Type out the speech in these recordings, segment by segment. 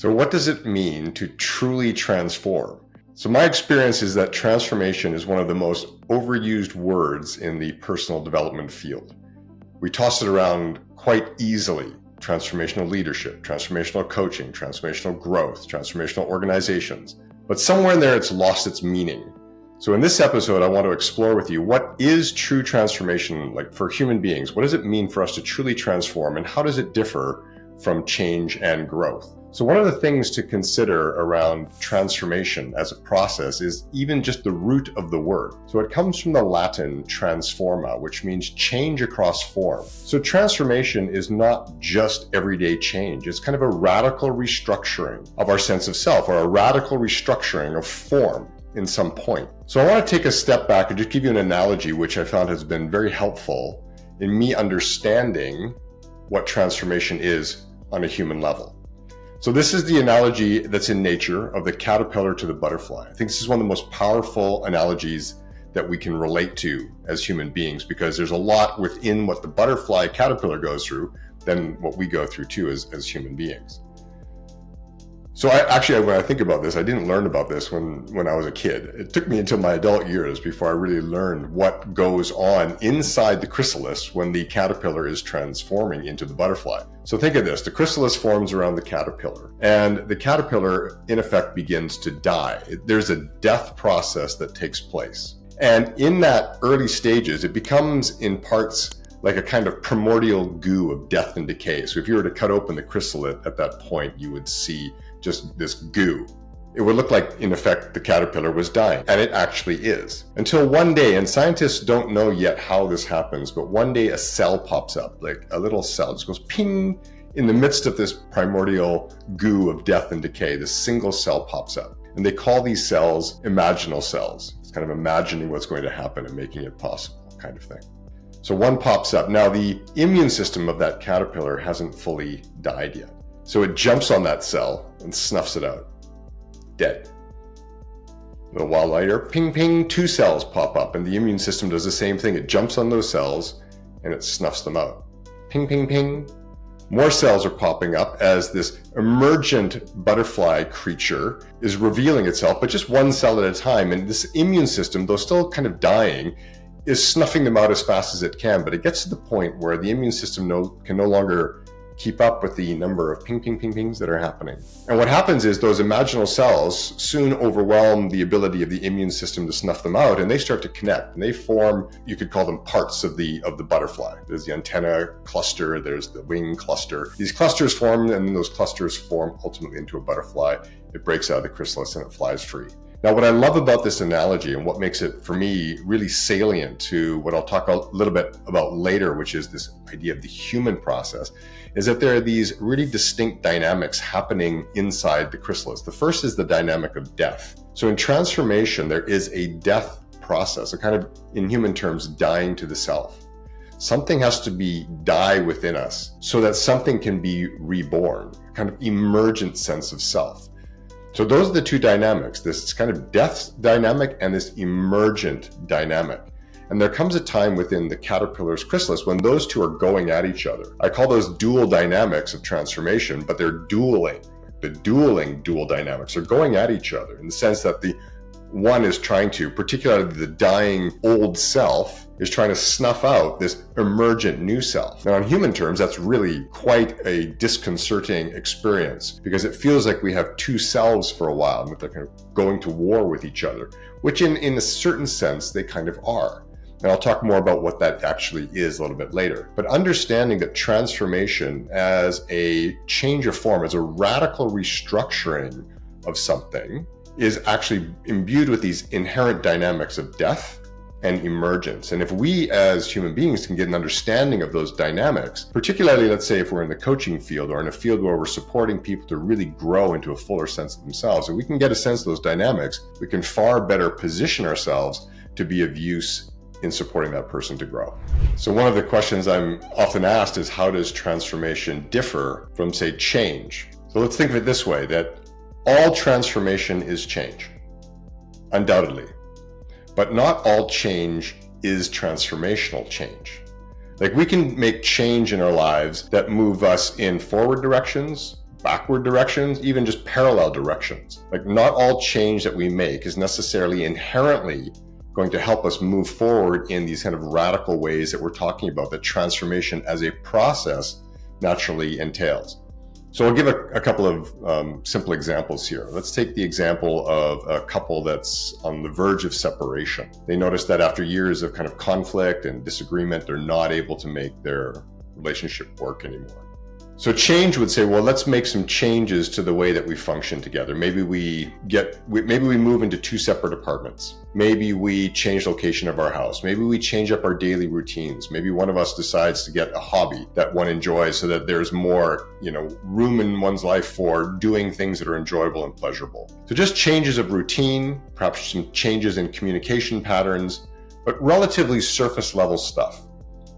So what does it mean to truly transform? So my experience is that transformation is one of the most overused words in the personal development field. We toss it around quite easily. Transformational leadership, transformational coaching, transformational growth, transformational organizations. But somewhere in there, it's lost its meaning. So in this episode, I want to explore with you what is true transformation like for human beings? What does it mean for us to truly transform, and how does it differ from change and growth? So one of the things to consider around transformation as a process is even just the root of the word. So it comes from the Latin transforma, which means change across form. So transformation is not just everyday change. It's kind of a radical restructuring of our sense of self, or a radical restructuring of form in some point. So I want to take a step back and just give you an analogy which I found has been very helpful in me understanding what transformation is on a human level. So this is the analogy that's in nature of the caterpillar to the butterfly. I think this is one of the most powerful analogies that we can relate to as human beings, because there's a lot within what the butterfly caterpillar goes through than what we go through too as human beings. So when I think about this, I didn't learn about this when I was a kid. It took me until my adult years before I really learned what goes on inside the chrysalis when the caterpillar is transforming into the butterfly. So think of this, the chrysalis forms around the caterpillar, and the caterpillar in effect begins to die. There's a death process that takes place. And in that early stages, it becomes in parts like a kind of primordial goo of death and decay. So if you were to cut open the chrysalis at that point, you would see just this goo. It would look like, in effect, the caterpillar was dying, and it actually is. Until one day, and scientists don't know yet how this happens, but one day a cell pops up, like a little cell, just goes ping in the midst of this primordial goo of death and decay. This single cell pops up, and they call these cells imaginal cells. It's kind of imagining what's going to happen and making it possible kind of thing. So one pops up. Now the immune system of that caterpillar hasn't fully died yet. So it jumps on that cell and snuffs it out. Dead. A little while later, ping, ping, two cells pop up, and the immune system does the same thing. It jumps on those cells and it snuffs them out. Ping, ping, ping. More cells are popping up as this emergent butterfly creature is revealing itself, but just one cell at a time. And this immune system, though still kind of dying, is snuffing them out as fast as it can. But it gets to the point where the immune system can no longer keep up with the number of ping, ping, ping, pings that are happening. And what happens is those imaginal cells soon overwhelm the ability of the immune system to snuff them out, and they start to connect, and they form, you could call them parts of the butterfly. There's the antenna cluster, there's the wing cluster. These clusters form, and then those clusters form ultimately into a butterfly. It breaks out of the chrysalis and it flies free. Now, what I love about this analogy, and what makes it, for me, really salient to what I'll talk a little bit about later, which is this idea of the human process, is that there are these really distinct dynamics happening inside the chrysalis. The first is the dynamic of death. So in transformation, there is a death process, a kind of, in human terms, dying to the self. Something has to die within us so that something can be reborn, a kind of emergent sense of self. So those are the two dynamics, this kind of death dynamic and this emergent dynamic. And there comes a time within the caterpillar's chrysalis when those two are going at each other. I call those dual dynamics of transformation, but they're dueling. The dueling dual dynamics are going at each other in the sense that the one is trying to, particularly the dying old self, is trying to snuff out this emergent new self. Now, in human terms, that's really quite a disconcerting experience, because it feels like we have two selves for a while, and that they're kind of going to war with each other, which in a certain sense, they kind of are. And I'll talk more about what that actually is a little bit later. But understanding that transformation as a change of form, as a radical restructuring of something, is actually imbued with these inherent dynamics of death and emergence. And if we as human beings can get an understanding of those dynamics, particularly, let's say, if we're in the coaching field or in a field where we're supporting people to really grow into a fuller sense of themselves, if we can get a sense of those dynamics, we can far better position ourselves to be of use in supporting that person to grow. So one of the questions I'm often asked is, how does transformation differ from, say, change? So let's think of it this way, that all transformation is change, undoubtedly. But not all change is transformational change. Like, we can make change in our lives that move us in forward directions, backward directions, even just parallel directions. Like, not all change that we make is necessarily inherently going to help us move forward in these kind of radical ways that we're talking about, that transformation as a process naturally entails. So I'll give a couple of simple examples here. Let's take the example of a couple that's on the verge of separation. They notice that after years of kind of conflict and disagreement, they're not able to make their relationship work anymore. So change would say, well, let's make some changes to the way that we function together. Maybe we move into two separate apartments. Maybe we change location of our house. Maybe we change up our daily routines. Maybe one of us decides to get a hobby that one enjoys so that there's more, room in one's life for doing things that are enjoyable and pleasurable. So just changes of routine, perhaps some changes in communication patterns, but relatively surface level stuff.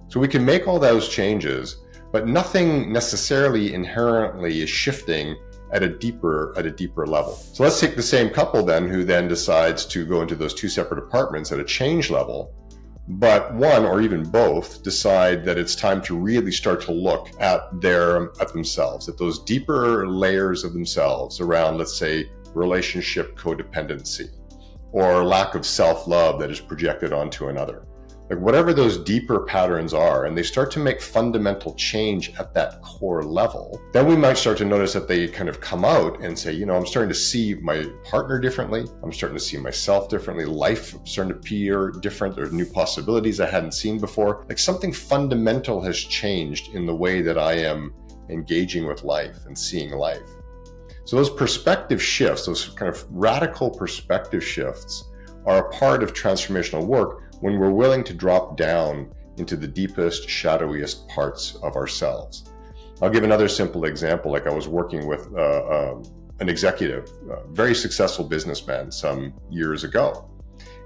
So we can make all those changes, but nothing necessarily inherently is shifting at a deeper level. So let's take the same couple then, who then decides to go into those two separate apartments at a change level, but one or even both decide that it's time to really start to look at themselves, at those deeper layers of themselves around, let's say, relationship codependency or lack of self-love that is projected onto another. Like, whatever those deeper patterns are, and they start to make fundamental change at that core level, then we might start to notice that they kind of come out and say, I'm starting to see my partner differently. I'm starting to see myself differently. Life is starting to appear different. There's new possibilities I hadn't seen before. Like, something fundamental has changed in the way that I am engaging with life and seeing life. So those perspective shifts, those kind of radical perspective shifts, are a part of transformational work when we're willing to drop down into the deepest, shadowiest parts of ourselves. I'll give another simple example. Like, I was working with an executive, a very successful businessman some years ago.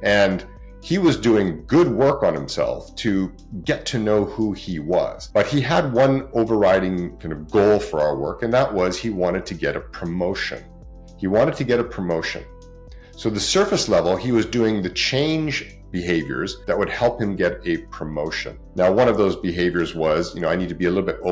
And he was doing good work on himself to get to know who he was. But he had one overriding kind of goal for our work, and that was he wanted to get a promotion. So the surface level, he was doing the change behaviors that would help him get a promotion. Now, one of those behaviors was, I need to be a little bit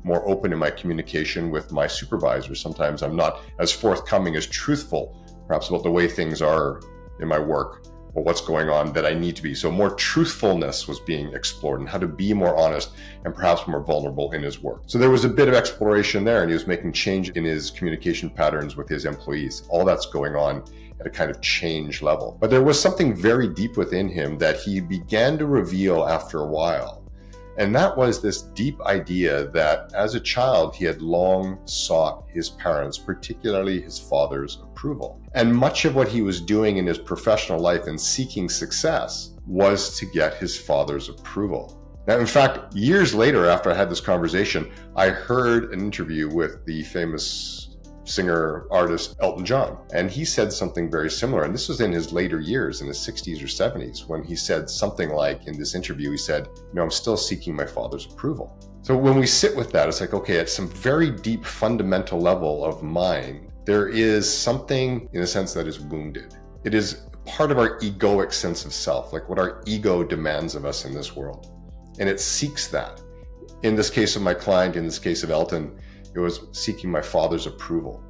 more open in my communication with my supervisors. Sometimes I'm not as forthcoming, as truthful, perhaps, about the way things are in my work or what's going on that I need to be. So more truthfulness was being explored, and how to be more honest and perhaps more vulnerable in his work. So there was a bit of exploration there, and he was making change in his communication patterns with his employees. All that's going on at a kind of change level. But there was something very deep within him that he began to reveal after a while. And that was this deep idea that as a child, he had long sought his parents, particularly his father's approval. And much of what he was doing in his professional life and seeking success was to get his father's approval. Now, in fact, years later, after I had this conversation, I heard an interview with the famous singer, artist, Elton John. And he said something very similar. And this was in his later years, in his 60s or 70s, when he said something like, in this interview, he said, I'm still seeking my father's approval. So when we sit with that, it's like, okay, at some very deep fundamental level of mind, there is something, in a sense, that is wounded. It is part of our egoic sense of self, like what our ego demands of us in this world. And it seeks that. In this case of my client, in this case of Elton, it was seeking my father's approval.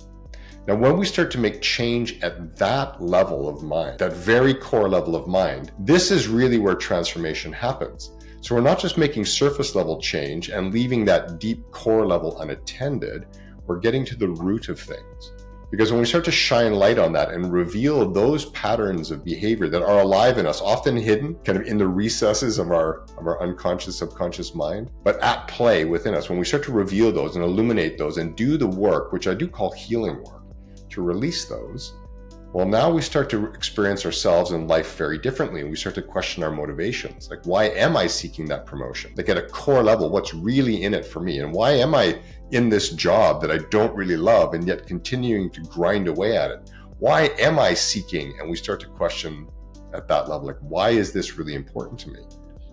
Now, when we start to make change at that level of mind, that very core level of mind, this is really where transformation happens. So we're not just making surface level change and leaving that deep core level unattended, we're getting to the root of things. Because when we start to shine light on that and reveal those patterns of behavior that are alive in us, often hidden, kind of in the recesses of our unconscious, subconscious mind, but at play within us, when we start to reveal those and illuminate those and do the work, which I do call healing work, to release those, well, now we start to experience ourselves in life very differently, and we start to question our motivations. Like, why am I seeking that promotion? Like, at a core level, what's really in it for me? And why am I in this job that I don't really love and yet continuing to grind away at it? Why am I seeking? And we start to question at that level, like, why is this really important to me?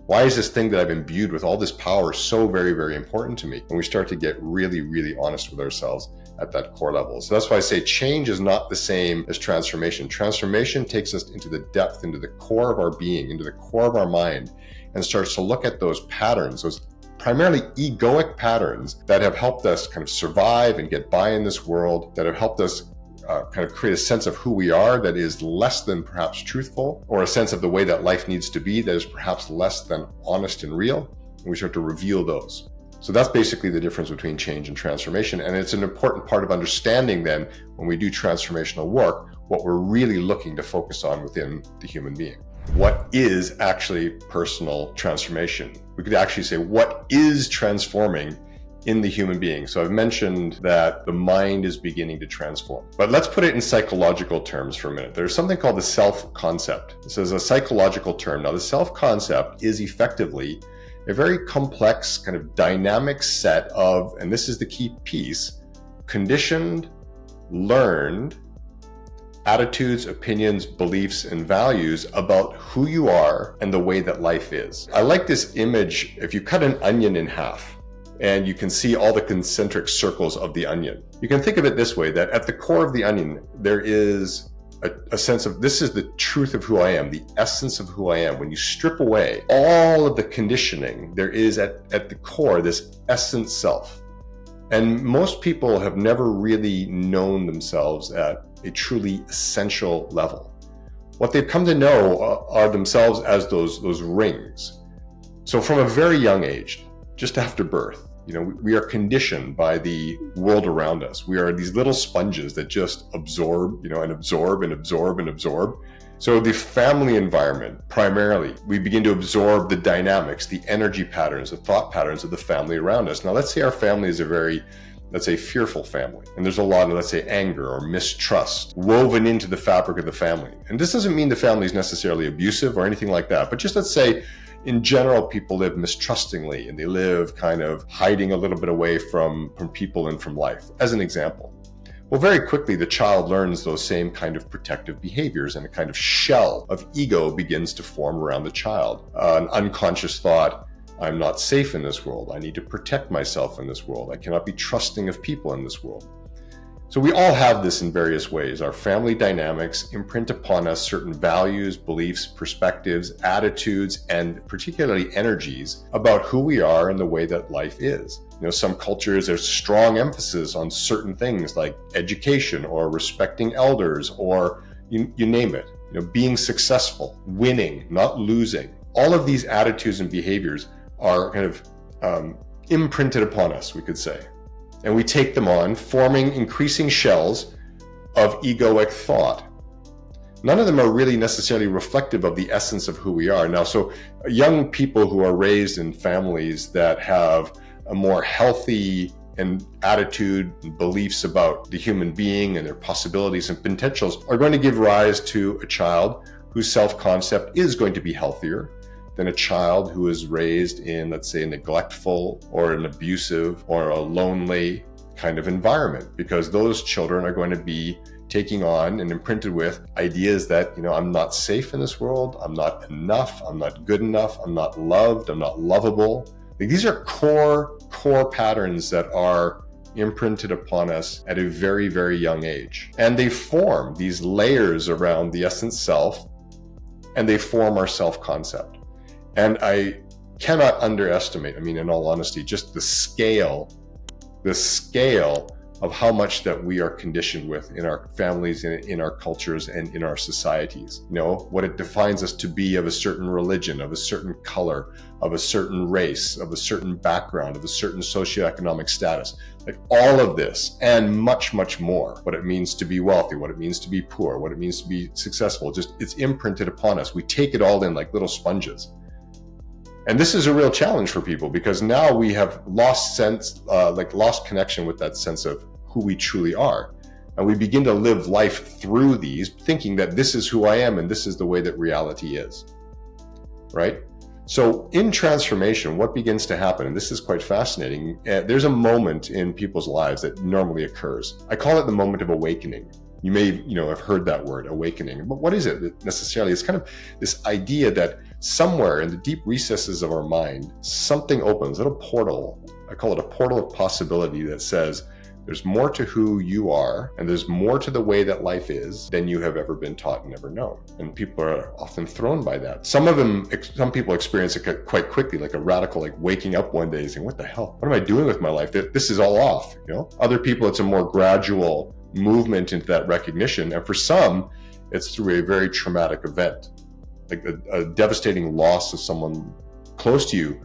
Why is this thing that I've imbued with all this power so very, very important to me? And we start to get really, really honest with ourselves at that core level. So that's why I say change is not the same as transformation. Transformation takes us into the depth, into the core of our being, into the core of our mind, and starts to look at those patterns, those primarily egoic patterns that have helped us kind of survive and get by in this world, that have helped us kind of create a sense of who we are that is less than perhaps truthful, or a sense of the way that life needs to be that is perhaps less than honest and real. And we start to reveal those. So that's basically the difference between change and transformation. And it's an important part of understanding then, when we do transformational work, what we're really looking to focus on within the human being. What is actually personal transformation? We could actually say, what is transforming in the human being? So I've mentioned that the mind is beginning to transform, but let's put it in psychological terms for a minute. There's something called the self-concept. This is a psychological term. Now, the self-concept is effectively a very complex kind of dynamic set of, and this is the key piece, conditioned, learned attitudes, opinions, beliefs, and values about who you are and the way that life is. I like this image. If you cut an onion in half, and you can see all the concentric circles of the onion, you can think of it this way, that at the core of the onion, there is a sense of, this is the truth of who I am, the essence of who I am. When you strip away all of the conditioning, there is at the core this essence self. And most people have never really known themselves at a truly essential level. What they've come to know are themselves as those rings. So from a very young age, just after birth, we are conditioned by the world around us. We are these little sponges that just absorb, and absorb and absorb and absorb. So the family environment, primarily, we begin to absorb the dynamics, the energy patterns, the thought patterns of the family around us. Now, let's say our family is a very, fearful family. And there's a lot of, anger or mistrust woven into the fabric of the family. And this doesn't mean the family is necessarily abusive or anything like that, but just let's say, in general, people live mistrustingly, and they live kind of hiding a little bit away from people and from life, as an example. Well, very quickly, the child learns those same kind of protective behaviors, and a kind of shell of ego begins to form around the child. An unconscious thought, I'm not safe in this world. I need to protect myself in this world. I cannot be trusting of people in this world. So we all have this in various ways. Our family dynamics imprint upon us certain values, beliefs, perspectives, attitudes, and particularly energies about who we are and the way that life is. Some cultures, there's strong emphasis on certain things like education or respecting elders, or you name it, being successful, winning, not losing. All of these attitudes and behaviors are kind of imprinted upon us, we could say. And we take them on, forming increasing shells of egoic thought. None of them are really necessarily reflective of the essence of who we are. Now, so young people who are raised in families that have a more healthy attitude and beliefs about the human being and their possibilities and potentials are going to give rise to a child whose self-concept is going to be healthier than a child who is raised in, let's say, a neglectful or an abusive or a lonely kind of environment, because those children are going to be taking on and imprinted with ideas that, I'm not safe in this world, I'm not enough, I'm not good enough, I'm not loved, I'm not lovable. These are core patterns that are imprinted upon us at a very, very young age. And they form these layers around the essence self, and they form our self-concept. And I cannot underestimate, in all honesty, just the scale of how much that we are conditioned with in our families, in our cultures, and in our societies. What it defines us to be of a certain religion, of a certain color, of a certain race, of a certain background, of a certain socioeconomic status. All of this and much, much more. What it means to be wealthy, what it means to be poor, what it means to be successful. It's imprinted upon us. We take it all in like little sponges. And this is a real challenge for people, because now we have lost connection with that sense of who we truly are. And we begin to live life through these, thinking that this is who I am and this is the way that reality is, right? So in transformation, what begins to happen, and this is quite fascinating, there's a moment in people's lives that normally occurs. I call it the moment of awakening. You may, have heard that word, awakening. But what is it necessarily? It's kind of this idea that somewhere in the deep recesses of our mind, something opens, a little portal. I call it a portal of possibility that says, There's more to who you are, and there's more to the way that life is than you have ever been taught and ever known. And people are often thrown by that. Some people experience it quite quickly, like a radical, like waking up one day saying, what the hell? What am I doing with my life? This is all off, you know? Other people, it's a more gradual movement into that recognition. And for some, it's through a very traumatic event, like a devastating loss of someone close to you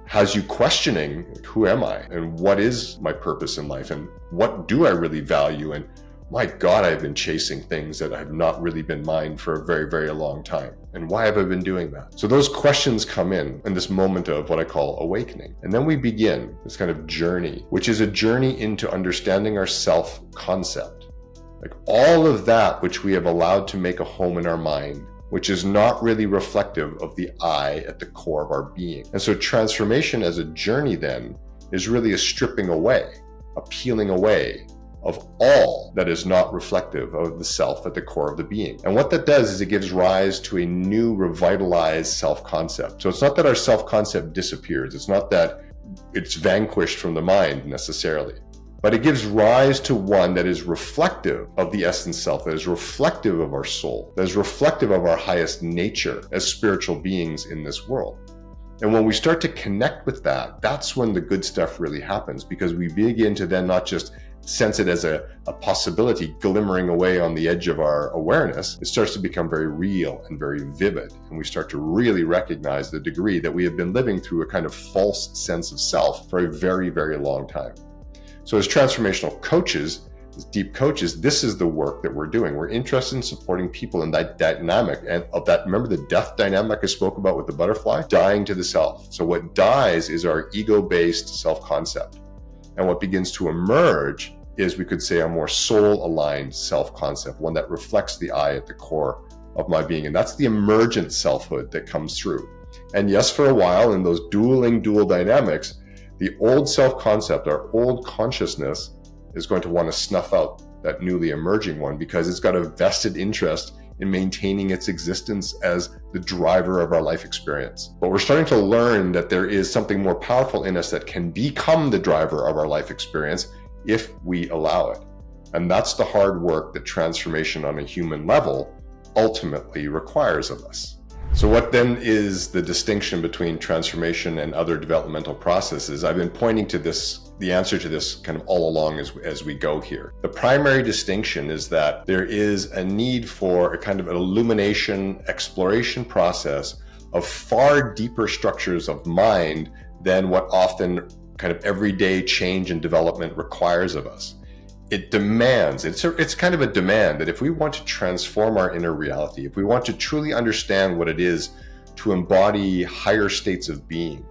has you questioning, who am I and what is my purpose in life and what do I really value? And my God, I've been chasing things that have not really been mine for a very, very long time. And why have I been doing that? So those questions come in this moment of what I call awakening. And then we begin this kind of journey, which is a journey into understanding our self-concept. Like all of that which we have allowed to make a home in our mind, which is not really reflective of the I at the core of our being. And so transformation as a journey then is really a stripping away, a peeling away of all that is not reflective of the self at the core of the being. And what that does is it gives rise to a new revitalized self-concept. So it's not that our self-concept disappears. It's not that it's vanquished from the mind necessarily. But it gives rise to one that is reflective of the essence self, that is reflective of our soul, that is reflective of our highest nature as spiritual beings in this world. And when we start to connect with that, that's when the good stuff really happens, because we begin to then not just sense it as a possibility glimmering away on the edge of our awareness. It starts to become very real and very vivid. And we start to really recognize the degree that we have been living through a kind of false sense of self for a very, very long time. So as transformational coaches, as deep coaches, this is the work that we're doing. We're interested in supporting people in that dynamic and of that, remember the death dynamic I spoke about with the butterfly? Dying to the self. So what dies is our ego-based self-concept. And what begins to emerge is, we could say, a more soul-aligned self-concept, one that reflects the I at the core of my being. And that's the emergent selfhood that comes through. And yes, for a while in those dual dynamics, the old self-concept, our old consciousness, is going to want to snuff out that newly emerging one because it's got a vested interest in maintaining its existence as the driver of our life experience. But we're starting to learn that there is something more powerful in us that can become the driver of our life experience if we allow it. And that's the hard work that transformation on a human level ultimately requires of us. So what then is the distinction between transformation and other developmental processes? I've been pointing to this, the answer to this kind of all along as we go here. The primary distinction is that there is a need for a kind of an illumination, exploration process of far deeper structures of mind than what often kind of everyday change and development requires of us. It demands, it's kind of a demand that if we want to transform our inner reality, if we want to truly understand what it is to embody higher states of being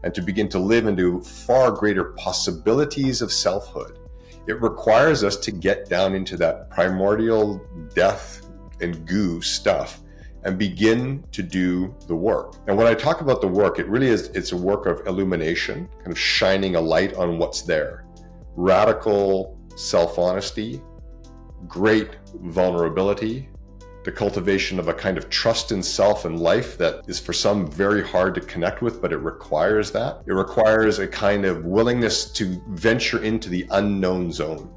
and to begin to live into far greater possibilities of selfhood, it requires us to get down into that primordial death and goo stuff and begin to do the work. And when I talk about the work, it really is, it's a work of illumination, kind of shining a light on what's there. Radical self-honesty, great vulnerability, the cultivation of a kind of trust in self and life that is for some very hard to connect with, but it requires that. It requires a kind of willingness to venture into the unknown zone.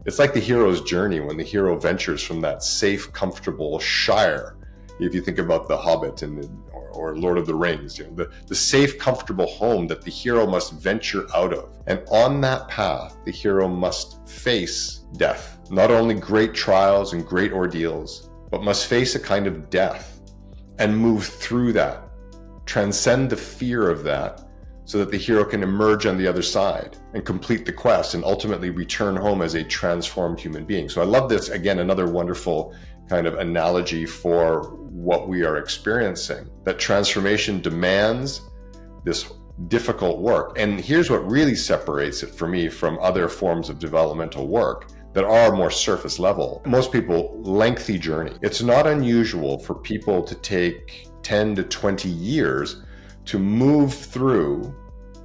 It's like the hero's journey when the hero ventures from that safe, comfortable Shire. If you think about The Hobbit or Lord of the Rings, you know, the safe, comfortable home that the hero must venture out of. And on that path, the hero must face death. Not only great trials and great ordeals, but must face a kind of death and move through that, transcend the fear of that, so that the hero can emerge on the other side and complete the quest and ultimately return home as a transformed human being. So I love this, again, another wonderful kind of analogy for what we are experiencing, that transformation demands this difficult work. And here's what really separates it for me from other forms of developmental work that are more surface level. Most people, lengthy journey. It's not unusual for people to take 10 to 20 years to move through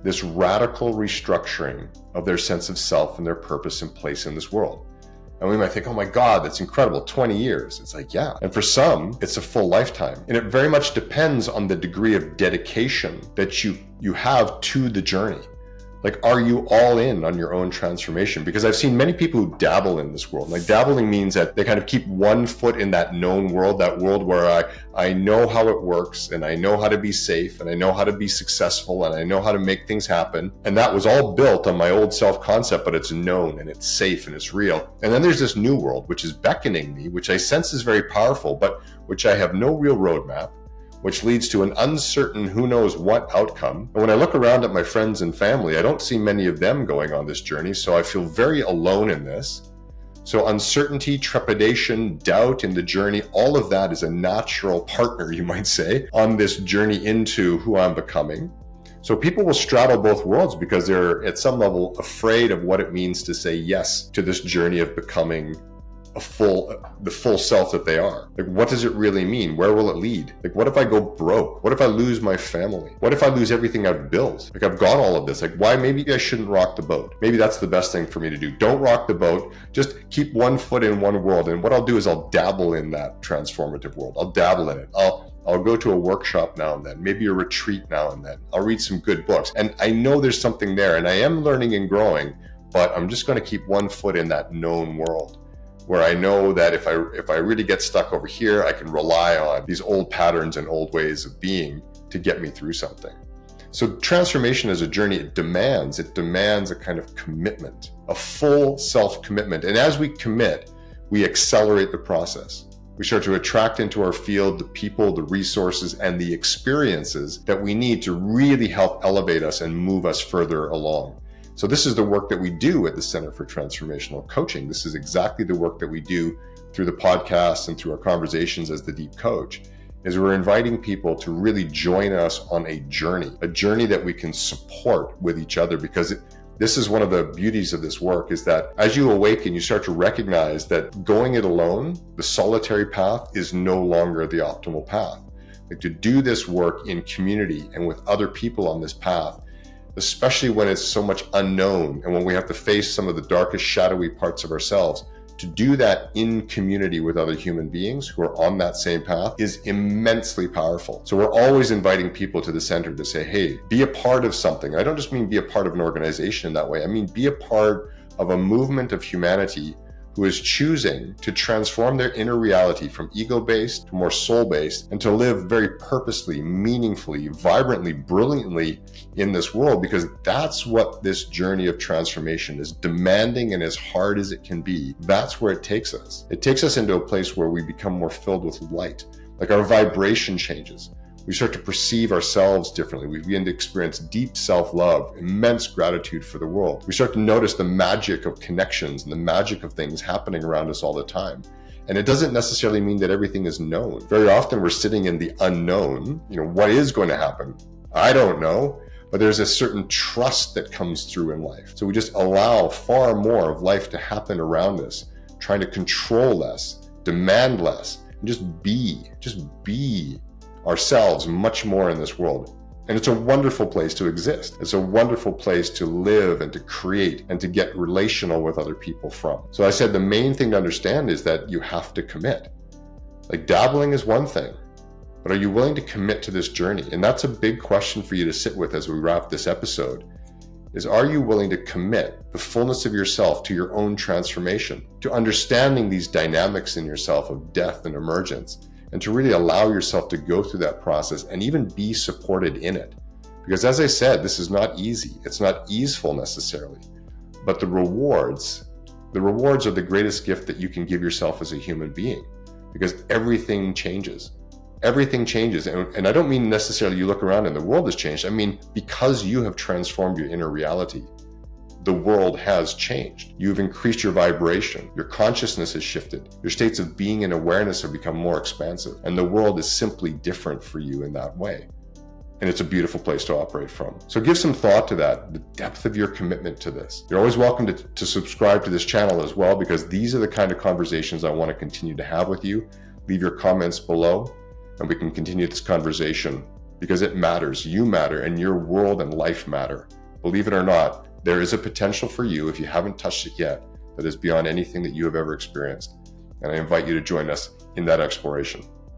this radical restructuring of their sense of self and their purpose and place in this world. And we might think, oh my God, that's incredible, 20 years. It's like, yeah. And for some, it's a full lifetime. And it very much depends on the degree of dedication that you have to the journey. Like, are you all in on your own transformation? Because I've seen many people who dabble in this world. Like, dabbling means that they kind of keep one foot in that known world, that world where I know how it works, and I know how to be safe, and I know how to be successful, and I know how to make things happen. And that was all built on my old self-concept, but it's known and it's safe and it's real. And then there's this new world, which is beckoning me, which I sense is very powerful, but which I have no real roadmap, which leads to an uncertain who knows what outcome. And when I look around at my friends and family, I don't see many of them going on this journey, so I feel very alone in this. So uncertainty, trepidation, doubt in the journey, all of that is a natural partner, you might say, on this journey into who I'm becoming. So people will straddle both worlds because they're at some level afraid of what it means to say yes to this journey of becoming the full self that they are. Like, what does it really mean? Where will it lead? Like, what if I go broke? What if I lose my family? What if I lose everything I've built? Like, I've got all of this. Like, why? Maybe I shouldn't rock the boat. Maybe that's the best thing for me to do. Don't rock the boat. Just keep one foot in one world. And what I'll do is I'll dabble in that transformative world. I'll dabble in it. I'll go to a workshop now and then, maybe a retreat now and then. I'll read some good books. And I know there's something there, and I am learning and growing, but I'm just going to keep one foot in that known world, where I know that if I really get stuck over here, I can rely on these old patterns and old ways of being to get me through something. So transformation as a journey, it demands a kind of commitment, a full self-commitment. And as we commit, we accelerate the process. We start to attract into our field the people, the resources, and the experiences that we need to really help elevate us and move us further along. So this is the work that we do at the Center for Transformational Coaching. This is exactly the work that we do through the podcast and through our conversations as the Deep Coach, is we're inviting people to really join us on a journey that we can support with each other, because this is one of the beauties of this work, is that as you awaken, you start to recognize that going it alone, the solitary path, is no longer the optimal path. Like, to do this work in community and with other people on this path, especially when it's so much unknown and when we have to face some of the darkest, shadowy parts of ourselves, to do that in community with other human beings who are on that same path is immensely powerful. So we're always inviting people to the center to say, hey, be a part of something. I don't just mean be a part of an organization in that way. I mean, be a part of a movement of humanity who is choosing to transform their inner reality from ego-based to more soul-based, and to live very purposely, meaningfully, vibrantly, brilliantly in this world, because that's what this journey of transformation is demanding. And as hard as it can be, that's where it takes us. It takes us into a place where we become more filled with light. Like, our vibration changes. We start to perceive ourselves differently. We begin to experience deep self-love, immense gratitude for the world. We start to notice the magic of connections and the magic of things happening around us all the time. And it doesn't necessarily mean that everything is known. Very often we're sitting in the unknown. What is going to happen? I don't know. But there's a certain trust that comes through in life. So we just allow far more of life to happen around us, trying to control less, demand less, and just be ourselves much more in this world. And it's a wonderful place to exist. It's a wonderful place to live and to create and to get relational with other people from. So I said the main thing to understand is that you have to commit. Like, dabbling is one thing, but are you willing to commit to this journey? And that's a big question for you to sit with as we wrap this episode, is, are you willing to commit the fullness of yourself to your own transformation, to understanding these dynamics in yourself of death and emergence, and to really allow yourself to go through that process and even be supported in it? Because as I said, this is not easy. It's not easeful necessarily, but the rewards are the greatest gift that you can give yourself as a human being, because everything changes. Everything changes. And I don't mean necessarily you look around and the world has changed. I mean, because you have transformed your inner reality, the world has changed. You've increased your vibration. Your consciousness has shifted. Your states of being and awareness have become more expansive. And the world is simply different for you in that way. And it's a beautiful place to operate from. So give some thought to that, the depth of your commitment to this. You're always welcome to subscribe to this channel as well, because these are the kind of conversations I want to continue to have with you. Leave your comments below, and we can continue this conversation, because it matters. You matter, and your world and life matter. Believe it or not, there is a potential for you, if you haven't touched it yet, that is beyond anything that you have ever experienced. And I invite you to join us in that exploration.